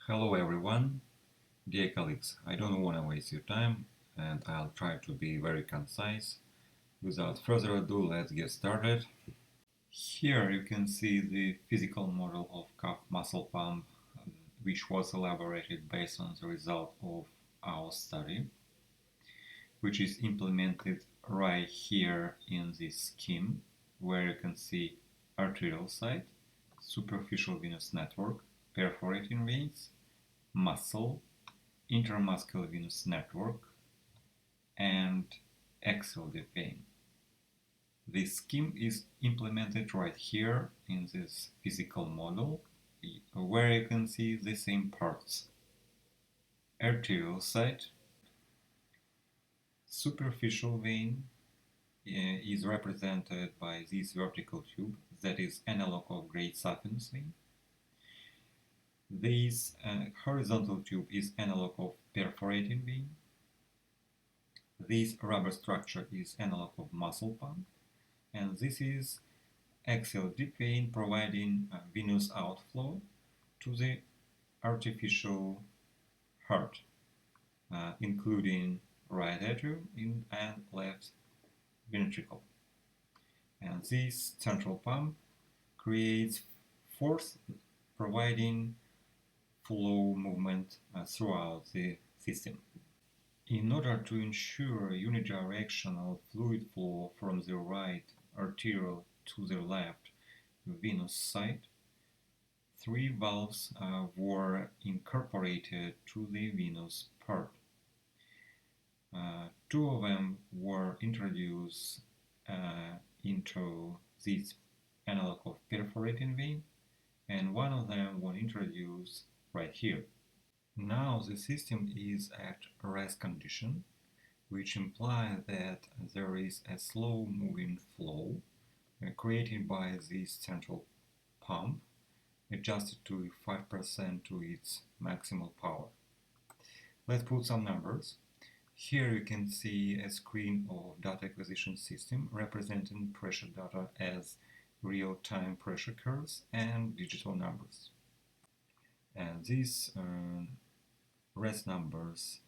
Hello everyone, dear colleagues, I don't want to waste your time and I'll try to be very concise. Without further ado, let's get started. Here you can see the physical model of calf muscle pump, which was elaborated based on the result of our study, which is implemented right here in this scheme, where you can see arterial site, superficial venous network, perforating veins, muscle, intramuscular venous network, and axial vein. This scheme is implemented right here in this physical model, where you can see the same parts. Arterial site, superficial vein is represented by this vertical tube that is analog of great saphenous vein. This horizontal tube is analog of perforating vein. This rubber structure is analog of muscle pump, and this is axial deep vein providing venous outflow to the artificial heart, including right atrium and left ventricle. And this central pump creates force providing flow movement throughout the system. In order to ensure unidirectional fluid flow from the right arterial to the left venous side, three valves were incorporated to the venous part. Two of them were introduced into this analog of perforating vein, and one of them was introduced right here. Now the system is at rest condition, which implies that there is a slow moving flow created by this central pump, adjusted to 5% to its maximal power. Let's put some numbers. Here you can see a screen of data acquisition system representing pressure data as real-time pressure curves and digital numbers. And these rest numbers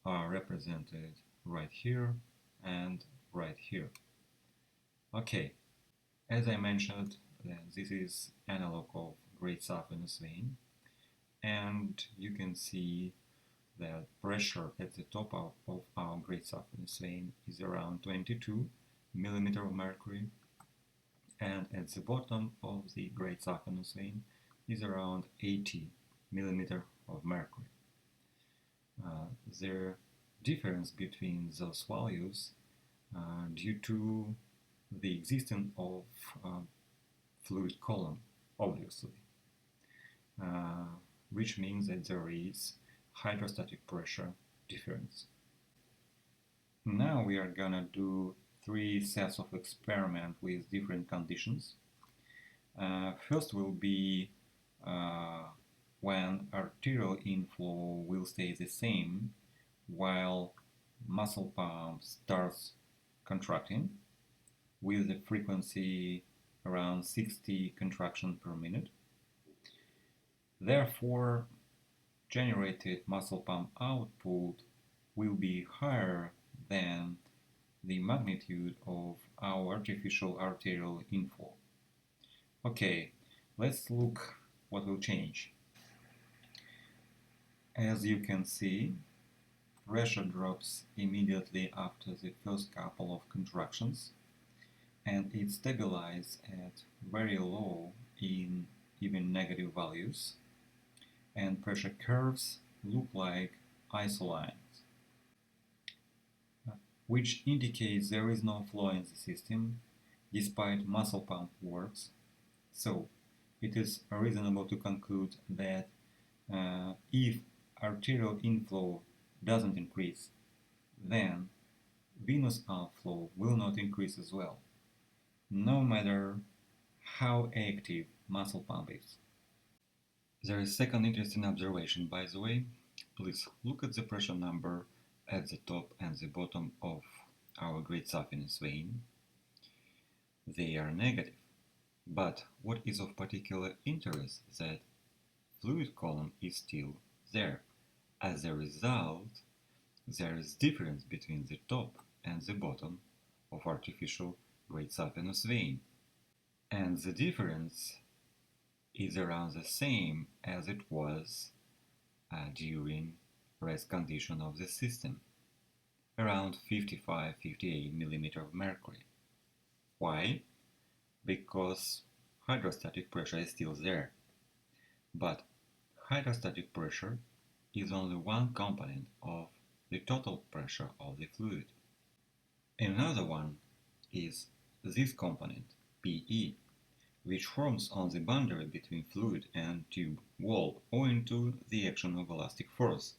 are represented right here and right here. Okay, as I mentioned, this is analog of great saphenous vein, and you can see that pressure at the top of our great saphenous vein is around 22 millimeter of mercury, and at the bottom of the great saphenous vein is around 80 millimeter of mercury. The difference between those values due to the existence of fluid column, obviously, which means that there is hydrostatic pressure difference. Now we are gonna do three sets of experiment with different conditions. First will be when arterial inflow will stay the same while muscle pump starts contracting with the frequency around 60 contractions per minute. Therefore, generated muscle pump output will be higher than the magnitude of our artificial arterial inflow. Okay, let's look what will change. As you can see, pressure drops immediately after the first couple of contractions, and it stabilizes at very low in even negative values, and pressure curves look like isolines, which indicates there is no flow in the system despite muscle pump works. So it is reasonable to conclude that if arterial inflow doesn't increase, then venous outflow will not increase as well, no matter how active muscle pump is. There is a second interesting observation, by the way. Please look at the pressure number at the top and the bottom of our great saphenous vein. They are negative. But what is of particular interest is that fluid column is still there. As a result, there is difference between the top and the bottom of artificial great saphenous vein, and the difference is around the same as it was during rest condition of the system, around 55-58 mm of mercury. Why? Because hydrostatic pressure is still there. But hydrostatic pressure is only one component of the total pressure of the fluid. Another one is this component, PE, which forms on the boundary between fluid and tube wall owing to the action of elastic force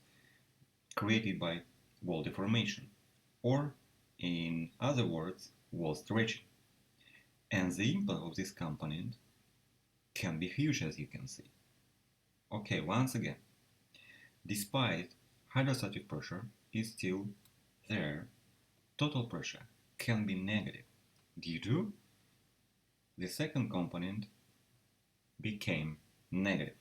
created by wall deformation, or in other words, wall stretching. And the impact of this component can be huge, as you can see. Okay, once again, despite hydrostatic pressure is still there, total pressure can be negative due to the second component became negative.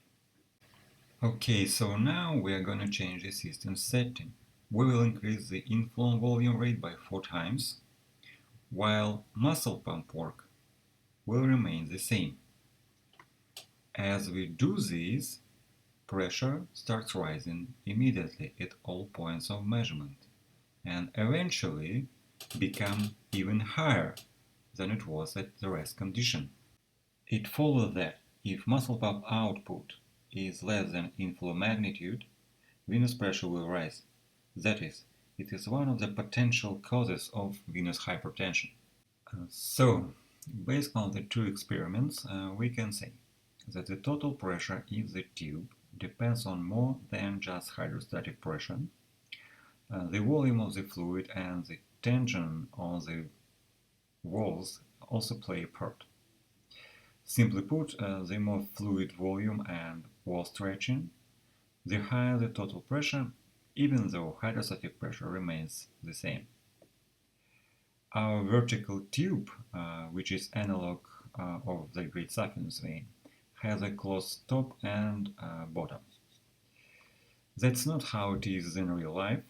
Okay, so now we are going to change the system setting. We will increase the inflow volume rate by 4 times, while muscle pump work will remain the same. As we do this, pressure starts rising immediately at all points of measurement and eventually become even higher than it was at the rest condition. It follows that if muscle pump output is less than inflow magnitude, venous pressure will rise. That is, it is one of the potential causes of venous hypertension. So, based on the two experiments, we can say that the total pressure in the tube depends on more than just hydrostatic pressure. The volume of the fluid and the tension on the walls also play a part. Simply put, the more fluid volume and wall stretching, the higher the total pressure, even though hydrostatic pressure remains the same. Our vertical tube, which is analog of the great saphenous vein, has a closed top and bottom. That's not how it is in real life,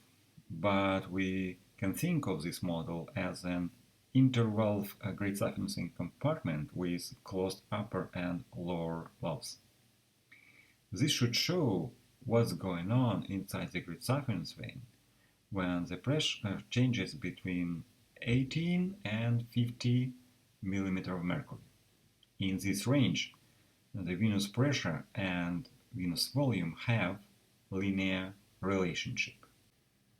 but we can think of this model as an intervalve great saphenous vein compartment with closed upper and lower valves. This should show what's going on inside the great saphenous vein when the pressure changes between 18 and 50 mm of mercury. In this range, the venous pressure and venous volume have linear relationship.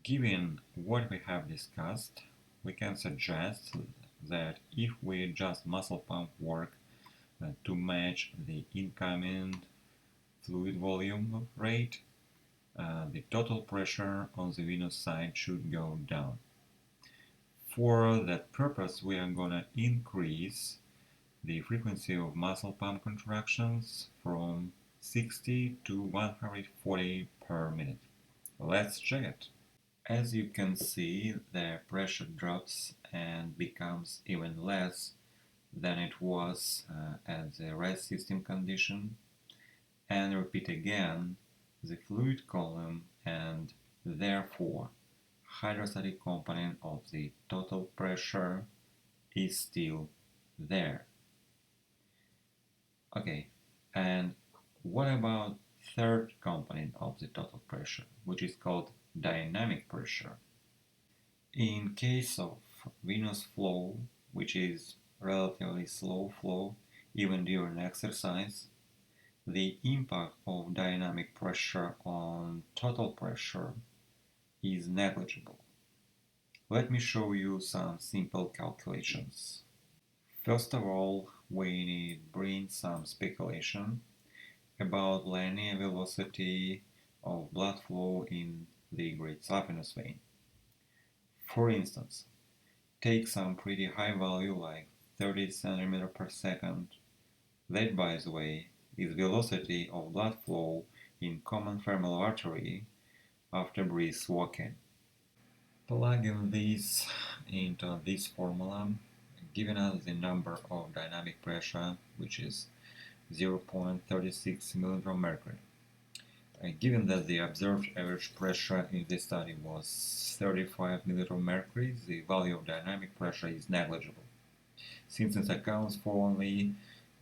Given what we have discussed, we can suggest that if we adjust muscle pump work to match the incoming fluid volume rate, the total pressure on the venous side should go down. For that purpose, we are going to increase the frequency of muscle pump contractions from 60 to 140 per minute. Let's check it. As you can see, the pressure drops and becomes even less than it was at the rest system condition. And repeat again, the fluid column and therefore hydrostatic component of the total pressure is still there. Okay, and what about third component of the total pressure, which is called dynamic pressure? In case of venous flow, which is relatively slow flow even during exercise, the impact of dynamic pressure on total pressure is negligible. Let me show you some simple calculations. First of all, we need to bring some speculation about linear velocity of blood flow in the great saphenous vein. For instance, take some pretty high value like 30 cm per second. That, by the way, is velocity of blood flow in common femoral artery after brisk walking. Plugging this into this formula, giving us the number of dynamic pressure, which is 0.36 mg of mercury. Given that the observed average pressure in this study was 35 milliliters of mercury, the value of dynamic pressure is negligible, since it accounts for only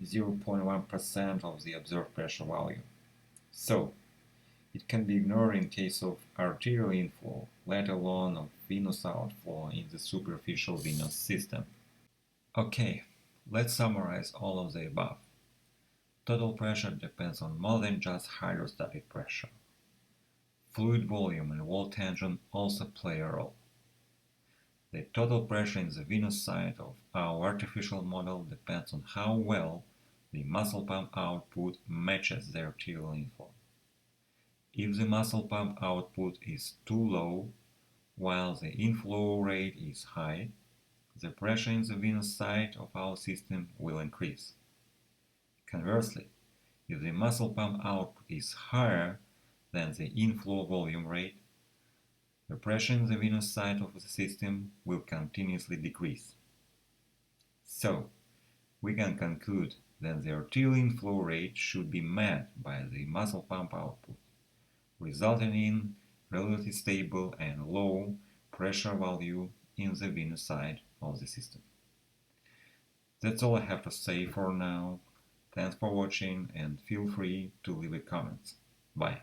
0.1% of the observed pressure value. So, it can be ignored in case of arterial inflow, let alone of venous outflow in the superficial venous system. Okay, let's summarize all of the above. Total pressure depends on more than just hydrostatic pressure. Fluid volume and wall tension also play a role. The total pressure in the venous side of our artificial model depends on how well the muscle pump output matches the arterial inflow. If the muscle pump output is too low, while the inflow rate is high, the pressure in the venous side of our system will increase. Conversely, if the muscle pump output is higher than the inflow volume rate, the pressure in the venous side of the system will continuously decrease. So, we can conclude that the arterial inflow rate should be met by the muscle pump output, resulting in relatively stable and low pressure value in the venous side of the system. That's all I have to say for now. Thanks for watching and feel free to leave a comment. Bye.